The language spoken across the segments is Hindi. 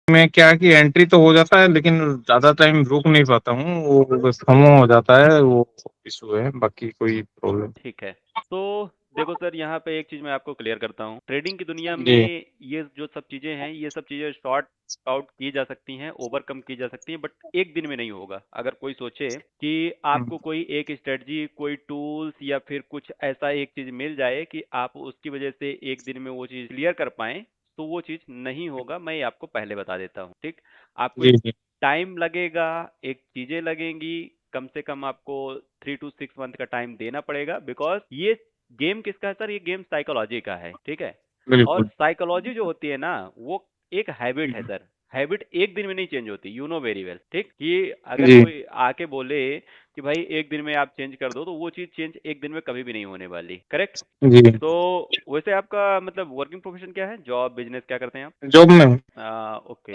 में क्या है कि एंट्री तो हो जाता है, लेकिन ज्यादा टाइम रुक नहीं पाता हूँ, वो बस खमो हो जाता है, वो इशू है, बाकी कोई प्रॉब्लम। ठीक है। तो देखो सर, यहाँ पे एक चीज मैं आपको क्लियर करता हूँ। ट्रेडिंग की दुनिया जी। में ये जो सब चीजें हैं, ये सब चीजें शॉर्ट आउट की जा सकती हैं, ओवरकम की जा सकती हैं, बट एक दिन में नहीं होगा। अगर कोई सोचे कि हम्म, आपको कोई एक स्ट्रेटजी, कोई टूल्स या फिर कुछ ऐसा एक चीज मिल जाए कि आप उसकी वजह से एक दिन में वो चीज क्लियर कर पाए, तो वो चीज नहीं होगा। मैं ये आपको पहले बता देता हूँ, ठीक। आपको जी एक जी टाइम लगेगा, एक चीजें लगेंगी। कम से कम आपको 3 to 6 मंथ का टाइम देना पड़ेगा, बिकॉज ये गेम किसका है सर? ये गेम साइकोलॉजी का है, ठीक है। और बिल्कुल। साइकोलॉजी जो होती है ना, वो एक हैबिट है हम्म, सर। हैबिट एक दिन में नहीं चेंज होती, यू नो वेरी वेल, ठीक। कि अगर जी कोई आके बोले कि भाई एक दिन में आप चेंज कर दो, तो वो चीज चेंज एक दिन में कभी भी नहीं होने वाली, करेक्ट। जी। तो वैसे आपका मतलब वर्किंग प्रोफेशन क्या है? जॉब, बिजनेस, क्या करते हैं आप? जॉब में हूँ। ओके।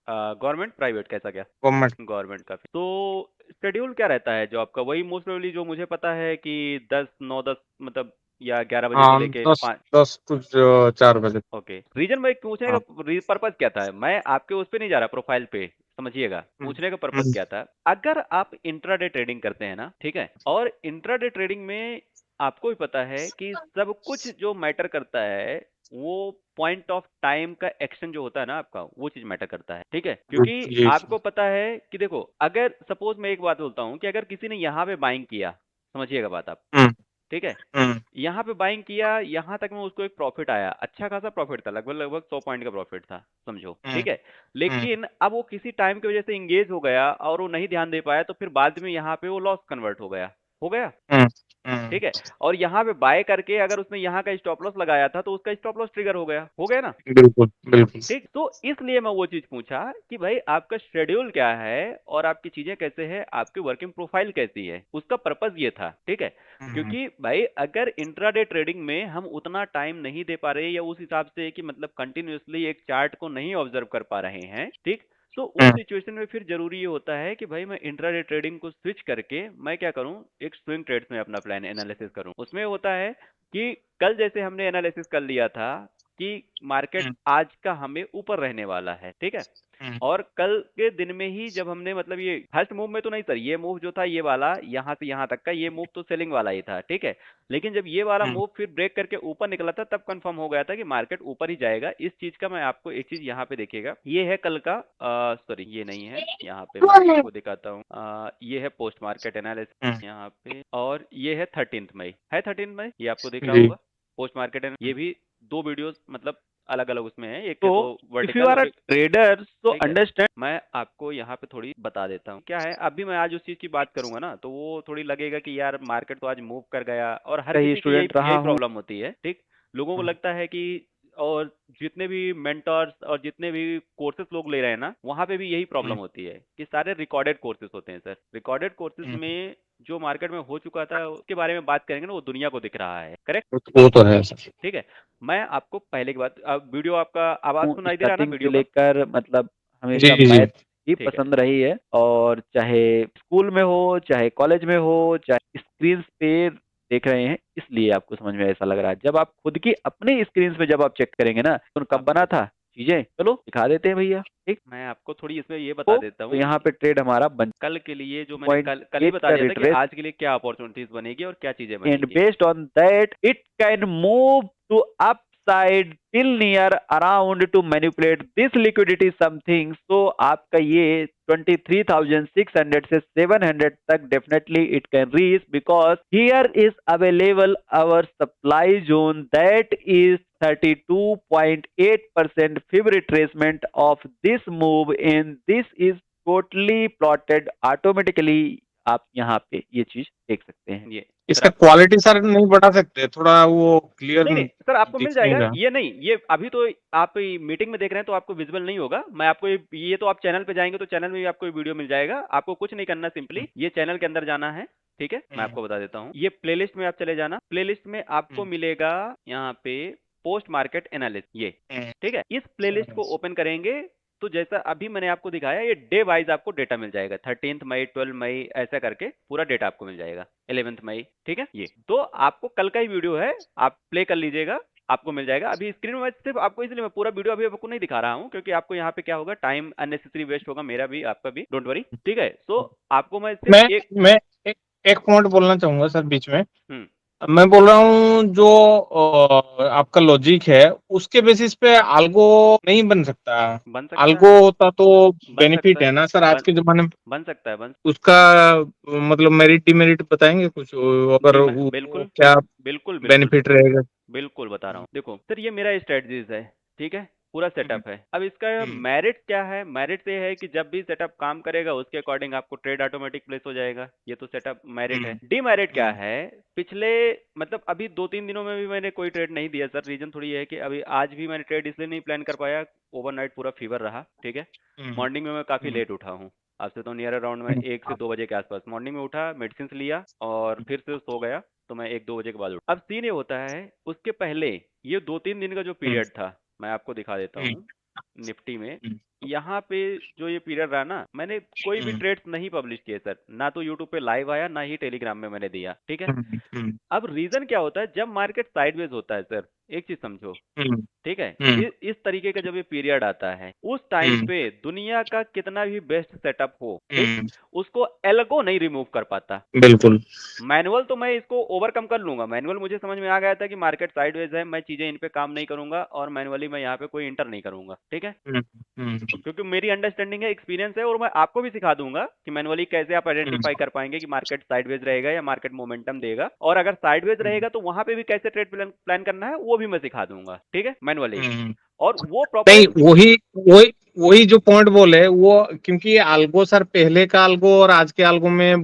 गवर्नमेंट, प्राइवेट, कैसा क्या? गवर्नमेंट। गवर्नमेंट का। तो शेड्यूल क्या रहता है जॉब का? वही मोस्ट प्रोबेबली जो मुझे पता है कि 10, 9, 10 मतलब, या 11 बजे से हाँ, लेके 10 5। 10 कुछ 4 बजे। ओके। रीजन मैं पूछने का हाँ। पर्पज क्या था? मैं आपके उस पे नहीं जा रहा, प्रोफाइल पे, समझिएगा। हम्म, पूछने का पर्पज हम्म, क्या था? अगर आप इंट्राडे ट्रेडिंग करते हैं ना, ठीक है, और इंट्राडे ट्रेडिंग में आपको भी पता है कि सब कुछ जो मैटर करता है, वो पॉइंट ऑफ टाइम का एक्शन जो होता है ना आपका, वो चीज मैटर करता है, ठीक है। क्योंकि जी जी। आपको पता है कि देखो, अगर सपोज मैं एक बात बोलता हूँ कि अगर किसी ने यहाँ पे बाइंग किया, समझिएगा बात आप, हम्म, ठीक है, हम्म, यहाँ पे बाइंग किया, यहाँ तक में उसको एक प्रॉफिट आया, अच्छा खासा प्रॉफिट था, लगभग लगभग 100 पॉइंट का प्रॉफिट था, समझो, हम्म, ठीक है। हम्म, लेकिन अब वो किसी टाइम की वजह से इंगेज हो गया और वो नहीं ध्यान दे पाया, तो फिर बाद में यहाँ पे वो लॉस कन्वर्ट हो गया, हो गया, हम्म, ठीक है। और यहाँ पे बाय करके अगर उसने यहाँ का स्टॉप लॉस लगाया था, तो उसका स्टॉप लॉस ट्रिगर हो गया ना, बिल्कुल बिल्कुल। ठीक। तो इसलिए मैं वो चीज पूछा कि भाई आपका शेड्यूल क्या है और आपकी चीजें कैसे है, आपकी वर्किंग प्रोफाइल कैसी है, उसका पर्पज ये था, ठीक है। हम्म, क्योंकि भाई अगर इंट्राडे ट्रेडिंग में हम उतना टाइम नहीं दे पा रहे, या उस हिसाब से कि मतलब कंटिन्यूअसली एक चार्ट को नहीं ऑब्जर्व कर पा रहे हैं, ठीक, तो उस हम्म, सिचुएशन में फिर जरूरी ये होता है कि भाई मैं इंट्राडे ट्रेडिंग को स्विच करके मैं क्या करूं, एक स्विंग ट्रेड्स में अपना प्लान एनालिसिस करूं। उसमें होता है कि कल जैसे हमने एनालिसिस कर लिया था कि मार्केट हम्म, आज का हमें ऊपर रहने वाला है, ठीक है। हम्म, और कल के दिन में ही जब हमने मतलब ये फर्स्ट मूव में तो नहीं सर, ये मूव जो था ये वाला यहाँ से यहाँ तक का, ये मूव तो सेलिंग वाला ही था, ठीक है। लेकिन जब ये वाला हम्म, मूव फिर ब्रेक करके ऊपर निकला था, तब कंफर्म हो गया था कि मार्केट ऊपर ही जाएगा। इस चीज का मैं आपको एक चीज यहाँ पे देखिएगा, ये है कल का, सॉरी ये नहीं है, यहाँ पे मैं आपको दिखाता हूँ, ये है पोस्ट मार्केट हम्म, एनालिसिस यहाँ पे, और ये है 13 मई, है 13 मई, ये आपको दिख रहा जी। होगा। पोस्ट मार्केट, ये भी दो वीडियोस मतलब अलग अलग उसमें है, एक है तो तो if you vertical are a और एक, ट्रेडर सो ठीक है। अंडरस्टैंड। मैं आपको यहाँ पे थोड़ी बता देता हूँ क्या है। अभी मैं आज उस चीज की बात करूंगा ना, तो वो थोड़ी लगेगा कि यार मार्केट तो आज मूव कर गया, और हर कहीं किसी की यही स्टूडेंट रहा यही हूँ। प्रॉब्लम होती है, ठीक। लोगों को लगता है कि, और जितने भी मेंटर्स और जितने भी कोर्सेज लोग ले रहे हैं ना, वहां पे भी यही प्रॉब्लम हम्म, होती है कि सारे रिकॉर्डेड कोर्सेज होते हैं सर। रिकॉर्डेड कोर्सेज हम्म, में जो मार्केट में हो चुका था उसके बारे में बात करेंगे ना, वो दुनिया को दिख रहा है, करेक्ट, वो तो है सर। ठीक है। मैं आपको पहले की बात, अब वीडियो आपका आवाज हूँ सुनाई दे रहा है ना स्टार्टिंग से वीडियो का? लेकर, मतलब ठीक जी है, हमेशा जी। ठीक मैथ ही ठीक है। पसंद रही है, और चाहे स्कूल में हो, चाहे कॉलेज में हो, चाहे स्क्रीन पे देख रहे हैं, इसलिए आपको समझ में ऐसा लग रहा है। जब आप खुद की अपनी स्क्रीन पे जब आप चेक करेंगे ना, तो कब अब बना था चीजें, चलो दिखा देते हैं भैया। ठीक। मैं आपको थोड़ी इसमें ये बता देता तो हूँ यहाँ कि पे ट्रेड हमारा बन कल के लिए जो मैंने पॉइंट कल ही एट बता का दिया था कि रिट्रेस, आज के लिए क्या अपॉर्चुनिटीज बनेगी और क्या चीजें and बनेंगी। based on that it can move to upside till near around to manipulate this liquidity something। so आपका ये 23,600 से 700 तक definitely it can reach, because here is available our supply zone that is 32.8% fib retracement of this move, and this is totally plotted automatically। आप यहाँ पे ये चीज देख सकते हैं। ये सर इसका आप, क्वालिटी सर नहीं बढ़ा सकते थोड़ा, वो क्लियर नहीं नहीं सर, आपको मिल दिख नहीं जाएगा, रहा। ये नहीं, ये अभी तो आप मीटिंग में देख रहे हैं तो आपको विजिबल नहीं होगा। मैं आपको ये तो आप चैनल पे जाएंगे तो चैनल में भी आपको वीडियो मिल जाएगा। आपको कुछ नहीं करना, सिंपली ये चैनल के अंदर जाना है, ठीक है। मैं हम्म, आपको बता देता हूँ, ये प्लेलिस्ट में आप चले जाना, प्लेलिस्ट में आपको हम्म, मिलेगा यहाँ पे पोस्ट मार्केट एनालिसिस, ये, हम्म, ठीक है। इस प्लेलिस्ट को ओपन करेंगे तो जैसा अभी मैंने आपको दिखाया, ये डे वाइज आपको डेटा मिल जाएगा, 13 मई, 12 मई, ऐसा करके पूरा डेटा आपको मिल जाएगा, 11 मई, ठीक है। ये तो आपको कल का ही वीडियो है, आप प्ले कर लीजिएगा, आपको मिल जाएगा। अभी स्क्रीन में सिर्फ आपको, इसलिए मैं पूरा वीडियो अभी आपको नहीं दिखा रहा हूँ, क्योंकि आपको यहाँ पे क्या होगा, टाइम अननेसेसरी वेस्ट होगा, मेरा भी आपका भी, डोंट वरी, ठीक है। सो आपको मैं मैं सिर्फ एक मैं एक पॉइंट बोलना चाहूंगा सर बीच में। हम्म मैं बोल रहा हूँ जो आपका लॉजिक है उसके बेसिस पे आल्गो नहीं बन सकता। बन सकता आल्गो है, होता तो बन सकता बेनिफिट है है, ना सर आज बन के जमाने में। बन सकता है, बन उसका मतलब मेरिट डिमेरिट बताएंगे कुछ, अगर जी, मैं वो बिल्कुल क्या बिल्कुल बिल्कुल बेनिफिट रहेगा। बिल्कुल बता रहा हूँ। देखो सर, ये मेरा स्ट्रेटजीज है, ठीक है, पूरा हम्म, सेटअप है। अब इसका हम्म, मेरिट क्या है? मेरिट ये है कि जब भी सेटअप काम करेगा उसके अकॉर्डिंग आपको ट्रेड ऑटोमेटिक प्लेस हो जाएगा, ये तो सेटअप मेरिट है। हम्म, डीमेरिट क्या हम्म, है? पिछले, मतलब अभी 2-3 दिनों में भी मैंने कोई ट्रेड नहीं दिया सर। रीजन थोड़ी ये है कि अभी आज भी मैंने ट्रेड इसलिए नहीं प्लान कर पाया, ओवरनाइट पूरा फीवर रहा, ठीक है। हम्म, मॉर्निंग में मैं काफी हम्म, लेट उठा हूँ, आज से तो नियर अराउंड में हम्म, 1 से 2 बजे के आसपास मॉर्निंग में उठा, मेडिसिन लिया और फिर से सो गया, तो मैं 1-2 बजे के बाद उठा। अब सीन ये होता है, उसके पहले ये 2-3 दिन का जो हम्म, पीरियड था, मैं आपको दिखा देता हम्म, हूँ निफ्टी में। हम्म, यहाँ पे जो ये पीरियड रहा ना, मैंने कोई भी हम्म, ट्रेड्स नहीं पब्लिश किए सर, ना तो यूट्यूब पे लाइव आया, ना ही टेलीग्राम में मैंने दिया, ठीक है। हम्म, हम्म, अब रीजन क्या होता है, जब मार्केट साइडवेज होता है सर, एक चीज समझो, हम्म, ठीक है, हम्म, इस तरीके का जब ये पीरियड आता है, उस टाइम हम्म, पे दुनिया का कितना भी बेस्ट सेटअप हो, ठीक, हम्म, उसको एल्गो नहीं रिमूव कर पाता। बिल्कुल। मैनुअल तो मैं इसको ओवरकम कर लूंगा, मैनुअल मुझे समझ में आ गया था कि मार्केट साइडवेज है, मैं चीजें इन पे काम नहीं करूंगा और मैनुअली मैं यहाँ पे कोई इंटर नहीं करूंगा, ठीक है, हम्म, हम्म, क्योंकि मेरी अंडरस्टैंडिंग है, एक्सपीरियंस है, और मैं आपको भी सिखा दूंगा कि मैनुअली कैसे आप हम्म, आइडेंटिफाई कर पाएंगे कि मार्केट साइडवेज रहेगा या मार्केट मोमेंटम देगा, और अगर साइडवेज हम्म, रहेगा तो वहां पे भी कैसे ट्रेड प्लान करना है वो भी मैं सिखा दूंगा, ठीक है, मैनुअली। हम्म। और वो नहीं, प्रॉपर वही वही वही जो पॉइंट बोले वो, क्योंकि आल्गो सर पहले का आल्गो और आज के आल्गो में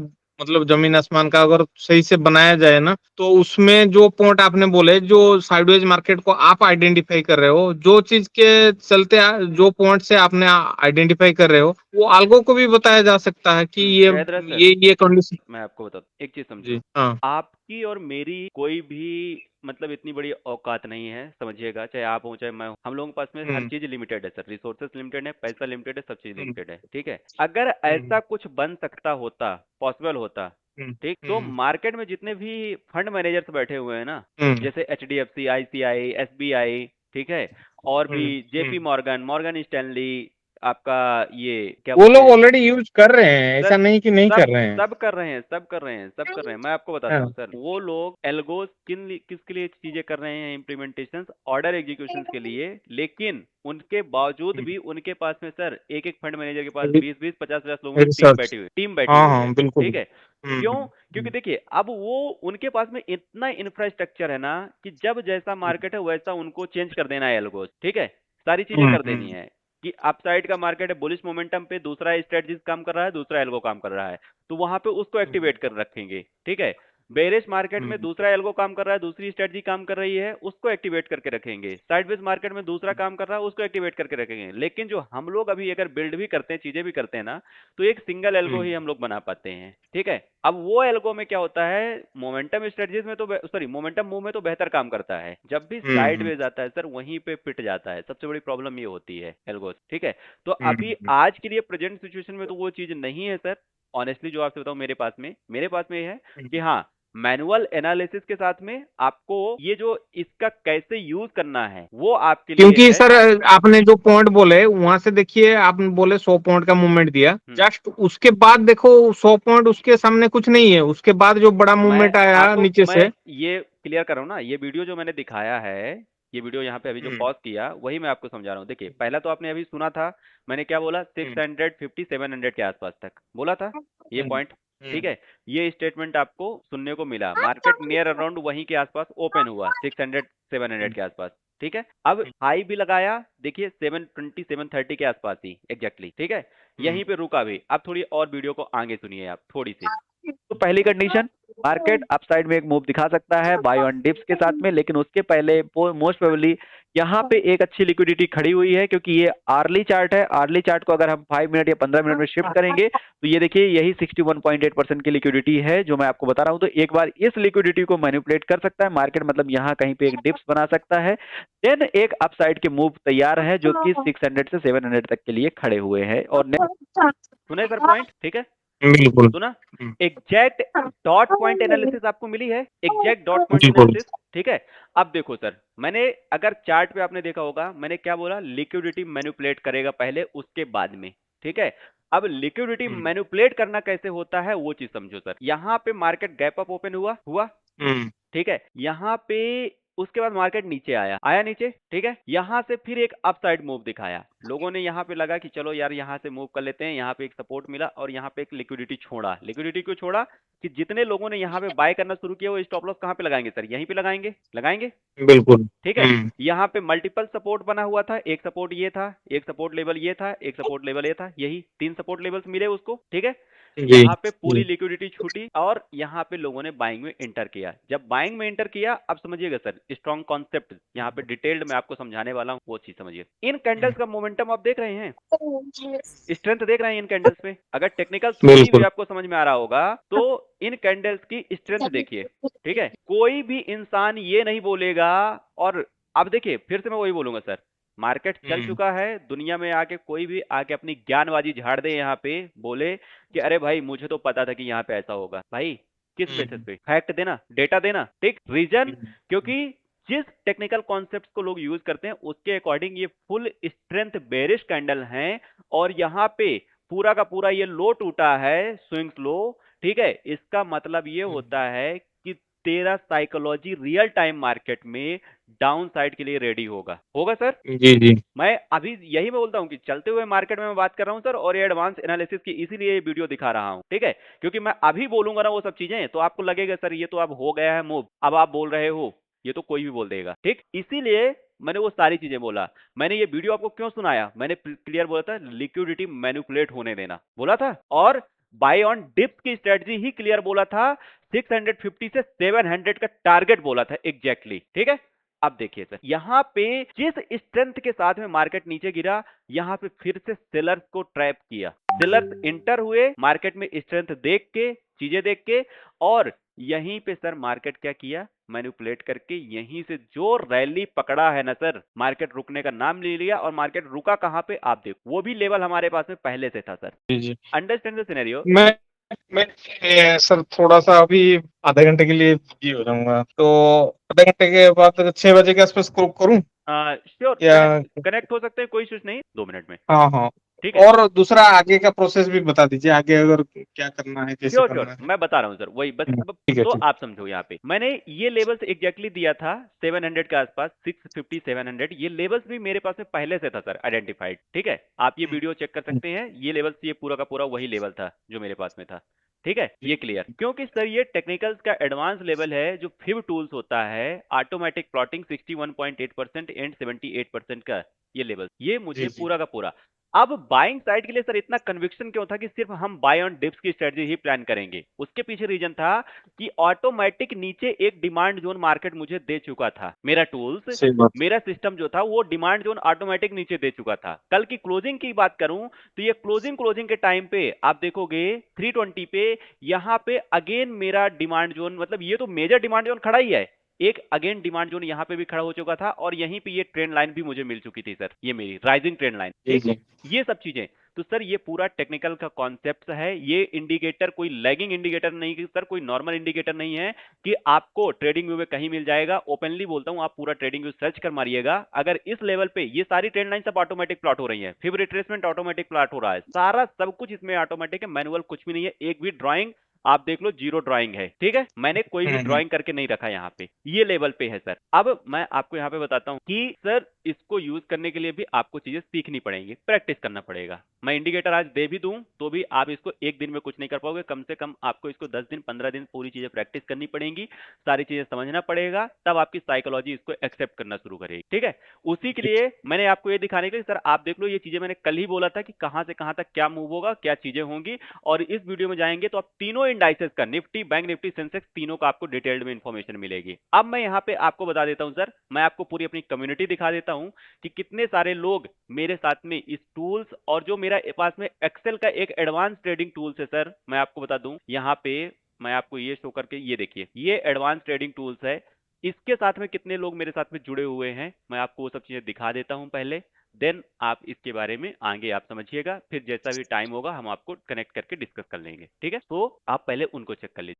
मतलब जमीन आसमान का अगर सही से बनाया जाए ना, तो उसमें जो पॉइंट आपने बोले, जो साइडवेज मार्केट को आप आइडेंटिफाई कर रहे हो, जो चीज के चलते जो पॉइंट से आपने आइडेंटिफाई कर रहे हो, वो आल्गो को भी बताया जा सकता है कि ये जयद्रथ सर, ये कंडीशन। मैं आपको बताता एक चीज समझो, जी हाँ। आपकी और मेरी कोई भी मतलब इतनी बड़ी औकात नहीं है, समझिएगा, चाहे आप हो चाहे मैं हूं, हम लोगों के पास में हर हम्म, चीज लिमिटेड है सर, रिसोर्सेस लिमिटेड है, पैसा लिमिटेड है, सब चीज हम्म, लिमिटेड है, ठीक है। अगर ऐसा हम्म, कुछ बन सकता होता, पॉसिबल होता, हम्म, ठीक, तो हम्म, मार्केट में जितने भी फंड मैनेजर्स बैठे हुए हैं ना, हम्म, जैसे एचडीएफसी, आईसीआई, एसबीआई, ठीक है, और भी हम्म, जेपी हम्म। मॉर्गन, मॉर्गन स्टैनली, आपका ये क्या वो बोलते लोग हैं ऑलरेडी यूज कर रहे हैं, सर, ऐसा नहीं कि नहीं कर सब रहे हैं। सब कर रहे हैं, सब कर रहे हैं, सब कर रहे हैं, मैं आपको बताता हाँ, हूँ सर, वो लोग एल्गोस किसके लिए चीजें कर रहे हैं, इम्प्लीमेंटेशन, ऑर्डर एग्जीक्यूशन के लिए, लेकिन उनके बावजूद भी उनके पास में सर, एक एक फंड मैनेजर के पास 20-20, 50-50 लोगों की रिसर्च। टीम बैठी हाँ हुई है, हाँ बिल्कुल। ठीक है। क्यों? क्योंकि देखिए, अब वो उनके पास में इतना इंफ्रास्ट्रक्चर है ना कि जब जैसा मार्केट है वैसा उनको चेंज कर देना है एल्गोस, ठीक है, सारी चीजें कर देनी है कि अपसाइड का मार्केट है, बुलिश मोमेंटम पे दूसरा स्ट्रेटजी काम कर रहा है, दूसरा एल्गो काम कर रहा है, तो वहां पे उसको एक्टिवेट कर रखेंगे, ठीक है। बेरिश मार्केट में दूसरा एल्गो काम कर रहा है, दूसरी स्ट्रेटजी काम कर रही है, उसको एक्टिवेट करके रखेंगे। साइडवेज मार्केट में दूसरा काम कर रहा है, उसको एक्टिवेट करके रखेंगे। लेकिन जो हम लोग अभी अगर बिल्ड भी करते हैं, चीजें भी करते हैं ना, तो एक सिंगल एल्गो ही हम लोग बना पाते हैं, ठीक है। अब वो एल्गो में क्या होता है, मोमेंटम स्ट्रेटजीज में तो सॉरी मोमेंटम मूव में तो बेहतर काम करता है, जब भी साइडवेज आता है सर वहीं पे पिट जाता है, सबसे बड़ी प्रॉब्लम ये होती है एल्गोस, ठीक है। तो अभी आज के लिए प्रेजेंट सिचुएशन में तो वो चीज नहीं है सर, ऑनेस्टली जो आपसे बताऊं, मेरे पास में ये है कि हाँ, मैनुअल एनालिसिस के साथ में आपको ये जो इसका कैसे यूज करना है वो आपके लिए क्योंकि है। सर आपने जो पॉइंट बोले वहां से देखिए, आपने बोले 100 पॉइंट का मूवमेंट दिया, जस्ट उसके बाद देखो 100 पॉइंट उसके सामने कुछ नहीं है, उसके बाद जो बड़ा मैं मूवमेंट आया आपको नीचे मैं से। ये क्लियर कर रहा हूँ ना, ये वीडियो जो मैंने दिखाया है, ये वीडियो यहाँ पे अभी जो हम्म, पॉज किया वही मैं आपको समझा रहा हूँ। देखिए, पहला तो आपने अभी सुना था, मैंने क्या बोला, हम्म, 650 700 के आसपास तक बोला था, ये हम्म, पॉइंट, ठीक है। ये स्टेटमेंट आपको सुनने को मिला, मार्केट नियर अराउंड वहीं के आसपास ओपन हुआ, 600 700 के आसपास, ठीक है। अब हाई भी लगाया, देखिए 720 730 के आसपास ही एग्जैक्टली, ठीक है, हम्म, यहीं पे रुका भी। अब थोड़ी और वीडियो को आगे सुनिए आप थोड़ी सी। तो पहली कंडीशन, मार्केट अपसाइड में एक मूव दिखा सकता है बाय ऑन डिप्स के साथ में, लेकिन उसके पहले मोस्ट प्रोबेबली यहाँ पे एक अच्छी लिक्विडिटी खड़ी हुई है, क्योंकि ये आर्ली चार्ट है। आर्ली चार्ट को अगर हम 5 मिनट या 15 मिनट में शिफ्ट करेंगे तो ये देखिए, यही 61.8% की लिक्विडिटी है जो मैं आपको बता रहा हूं। तो एक बार इस लिक्विडिटी को मैनिपुलेट कर सकता है मार्केट, मतलब यहाँ कहीं पे एक डिप्स बना सकता है, देन एक अपसाइड के मूव तैयार है जो कि 600 से 700 तक के लिए खड़े हुए हैं। और सुने सर पॉइंट, ठीक है। बिल्कुल। सुना? एग्जैक्ट डॉट पॉइंट एनालिसिस आपको मिली है, एग्जैक्ट डॉट पॉइंट बिल्कुल। एनालिसिस, ठीक है। अब देखो सर, मैंने अगर चार्ट पे आपने देखा होगा, मैंने क्या बोला, लिक्विडिटी मैनिपुलेट करेगा पहले, उसके बाद में, ठीक है। अब लिक्विडिटी मैनिपुलेट करना कैसे होता है वो चीज समझो सर। यहाँ पे मार्केट गैप अप ओपन हुआ हुआ, ठीक है। यहाँ पे उसके बाद मार्केट नीचे आया, आया नीचे, ठीक है। यहाँ से फिर एक अपसाइड मूव दिखाया, लोगों ने यहाँ पे लगा कि चलो यार यहाँ से मूव कर लेते हैं, यहाँ पे एक सपोर्ट मिला और यहाँ पे एक लिक्विडिटी छोड़ा। लिक्विडिटी क्यों छोड़ा? कि जितने लोगों ने यहाँ पे बाय करना शुरू किया वो स्टॉप लॉस कहाँ पे लगाएंगे सर? यहीं पे लगाएंगे, लगाएंगे, बिल्कुल। ठीक है। यहाँ पे मल्टीपल सपोर्ट बना हुआ था, एक सपोर्ट ये था, एक सपोर्ट लेवल ये था, एक सपोर्ट लेवल ये था, यही 3 सपोर्ट लेवल्स मिले उसको, ठीक है। जी यहाँ पे पूरी जी लिक्विडिटी छूटी और यहाँ पे लोगों ने बाइंग में एंटर किया। जब बाइंग में एंटर किया, अब समझिएगा सर, स्ट्रॉन्ग कॉन्सेप्ट यहाँ पे डिटेल्ड में आपको समझाने वाला हूँ, वो चीज समझिए। इन कैंडल्स का मोमेंटम आप देख रहे हैं, स्ट्रेंथ देख रहे हैं इन कैंडल्स पे। अगर टेक्निकल थोड़ी भी बिल्कुल। आपको समझ में आ रहा होगा तो इन कैंडल्स की स्ट्रेंथ देखिए, ठीक है। कोई भी इंसान ये नहीं बोलेगा, और अब देखिए फिर से मैं वही बोलूंगा सर, मार्केट चल चुका है, दुनिया में आके कोई भी आके अपनी ज्ञानबाजी झाड़ दे यहाँ पे, बोले कि अरे भाई मुझे तो पता था कि यहाँ पे ऐसा होगा। भाई किस बेसिस पे? फैक्ट देना, डेटा देना, ठीक। रीजन, क्योंकि जिस टेक्निकल कॉन्सेप्ट्स को लोग यूज करते हैं उसके अकॉर्डिंग ये फुल स्ट्रेंथ बेरिश कैंडल हैं, और यहाँ पे पूरा का पूरा ये लो टूटा है, स्विंग्स लो, ठीक है। इसका मतलब ये होता है कि तेरा साइकोलॉजी रियल टाइम मार्केट में डाउन साइड के लिए रेडी होगा, होगा सर। जी जी मैं अभी यही मैं बोलता हूं कि चलते हुए मार्केट में मैं बात कर रहा हूं सर, और ये एडवांस एनालिसिस की इसीलिए ये वीडियो दिखा रहा हूं, ठीक है। क्योंकि मैं अभी बोलूंगा ना वो सब चीजें तो आपको लगेगा सर ये तो अब हो गया है मूव, अब आप बोल रहे हो, ये तो कोई भी बोल देगा, ठीक। इसीलिए मैंने वो सारी चीजें बोला। मैंने ये वीडियो आपको क्यों सुनाया? मैंने क्लियर बोला था, लिक्विडिटी मैनिपुलेट होने देना बोला था, और बाय ऑन डिप्स की स्ट्रेटजी ही क्लियर बोला था। 650 से 700 का टारगेट बोला था एग्जैक्टली, ठीक है। अब देखिए सर, यहां पे जिस स्ट्रेंथ के साथ में मार्केट नीचे गिरा, यहां पे फिर से सेलर्स को ट्रैप किया। सेलर्स इंटर हुए मार्केट में स्ट्रेंथ देख के, चीजें देख के, और यहीं पे सर मार्केट क्या किया? मैनिपुलेट करके यहीं से जो रैली पकड़ा है ना सर, मार्केट रुकने का नाम ले लिया, और मार्केट रुका कहां पे आप देखो, वो भी लेवल हमारे पास में पहले से था सर। जी जी। Understand the scenario. मैं सर थोड़ा सा अभी आधे घंटे के लिए बिजी हो जाऊंगा, तो आधे घंटे के बाद 6 बजे के आसपास कॉल करूं श्योर, या? कनेक्ट कनेक्ट हो सकते हैं, कोई इश्यूज नहीं, 2 मिनट में, हाँ हाँ। ठीक है। और दूसरा आगे का प्रोसेस भी बता दीजिए, आगे अगर क्या करना है, कैसे श्योर करना श्योर, है। मैं बता रहा हूँ सर, वही बस अब ठीक है तो ठीक। आप समझो। यहाँ पे मैंने ये लेवल्स एग्जैक्टली दिया था 700 के आसपास, 650 700, ये लेवल्स भी मेरे पास में पहले से था सर आइडेंटिफाइड, ठीक है। आप ये वीडियो चेक कर सकते हैं, ये लेवल्स, ये पूरा का पूरा वही लेवल था जो मेरे पास में था, ठीक है। ये क्लियर, क्योंकि सर ये टेक्निकल्स का एडवांस लेवल है, जो फिब टूल्स होता है, ऑटोमेटिक प्लॉटिंग 61.8% एंड 78% का ये लेवल, ये जी मुझे जी पूरा का पूरा। अब बाइंग साइड के लिए सर इतना कन्विक्शन क्यों था कि सिर्फ हम बाय ऑन डिप्स की स्ट्रेटजी ही प्लान करेंगे? उसके पीछे रीजन था कि ऑटोमेटिक नीचे एक डिमांड जोन मार्केट मुझे दे चुका था, मेरा टूल्स, सही बात। मेरा सिस्टम जो था वो डिमांड जोन ऑटोमेटिक नीचे दे चुका था। कल की क्लोजिंग की बात करूं तो ये क्लोजिंग के टाइम पे आप देखोगे 320 पे, यहां पे अगेन मेरा डिमांड जोन, मतलब ये तो मेजर डिमांड जोन खड़ा ही है, एक अगेन डिमांड जोन यहां पे भी खड़ा हो चुका था, और यहीं पे ये ट्रेंड लाइन भी मुझे मिल चुकी थी सर, ये मेरी राइजिंग ट्रेंड लाइन, जी ठीक। जी ये सब चीजें, तो सर ये पूरा टेक्निकल का कॉन्सेप्ट है। ये इंडिकेटर कोई लैगिंग इंडिकेटर नहीं कि सर, कोई नॉर्मल इंडिकेटर नहीं है कि आपको ट्रेडिंग व्यू में कहीं मिल जाएगा। ओपनली बोलता हूं, आप पूरा ट्रेडिंग व्यू सर्च कर मारिएगा, अगर इस लेवल पे ये सारी ट्रेंड लाइन सब ऑटोमेटिक प्लॉट हो रही है, फिर रिट्रेसमेंट ऑटोमेटिक प्लॉट हो रहा है, सारा सब कुछ इसमें ऑटोमेटिक है, मैनुअल कुछ भी नहीं है, एक भी ड्राइंग आप देख लो, जीरो ड्राइंग है, ठीक है। मैंने कोई भी ड्राइंग करके नहीं रखा यहाँ पे, ये लेवल पे है सर। अब मैं आपको यहाँ पे बताता हूँ कि सर इसको यूज करने के लिए भी आपको चीजें सीखनी पड़ेंगी, प्रैक्टिस करना पड़ेगा। मैं इंडिकेटर आज दे भी दूं तो भी आप इसको एक दिन में कुछ नहीं कर पाओगे, कम से कम आपको इसको 10 दिन 15 दिन पूरी चीजें प्रैक्टिस करनी पड़ेंगी, सारी चीजें समझना पड़ेगा, तब आपकी साइकोलॉजी इसको एक्सेप्ट करना शुरू करेगी, ठीक है। उसी के लिए मैंने आपको ये दिखाने के लिए सर, आप देख लो, ये चीजें मैंने कल ही बोला था कि कहां से कहां तक क्या मूव होगा, क्या चीजें होंगी, और इस वीडियो में जाएंगे तो आप तीनों इंडाइसेस का, निफ्टी, बैंक निफ्टी, सेंसेक्स, तीनों का आपको डिटेल्ड में इंफॉर्मेशन मिलेगी। अब मैं यहाँ पे आपको बता देता हूं सर, मैं आपको पूरी अपनी कम्युनिटी दिखा देता हूं कि कितने सारे लोग मेरे साथ में इस टूल्स, और जो मेरा पास में एक्सेल का एक एडवांस ट्रेडिंग टूल्स है सर, मैं आपको बता दूं, यहाँ पे मैं आपको ये शो करके, ये देखिए, ये एडवांस ट्रेडिंग टूल्स है, इसके साथ में कितने लोग मेरे साथ में जुड़े हुए हैं, मैं आपको वो सब चीजें दिखा देता हूं। पहले देन आप इसके बारे में आगे आप समझिएगा, फिर जैसा भी टाइम होगा हम आपको कनेक्ट करके डिस्कस कर लेंगे, ठीक है। तो आप पहले उनको चेक कर लीजिए।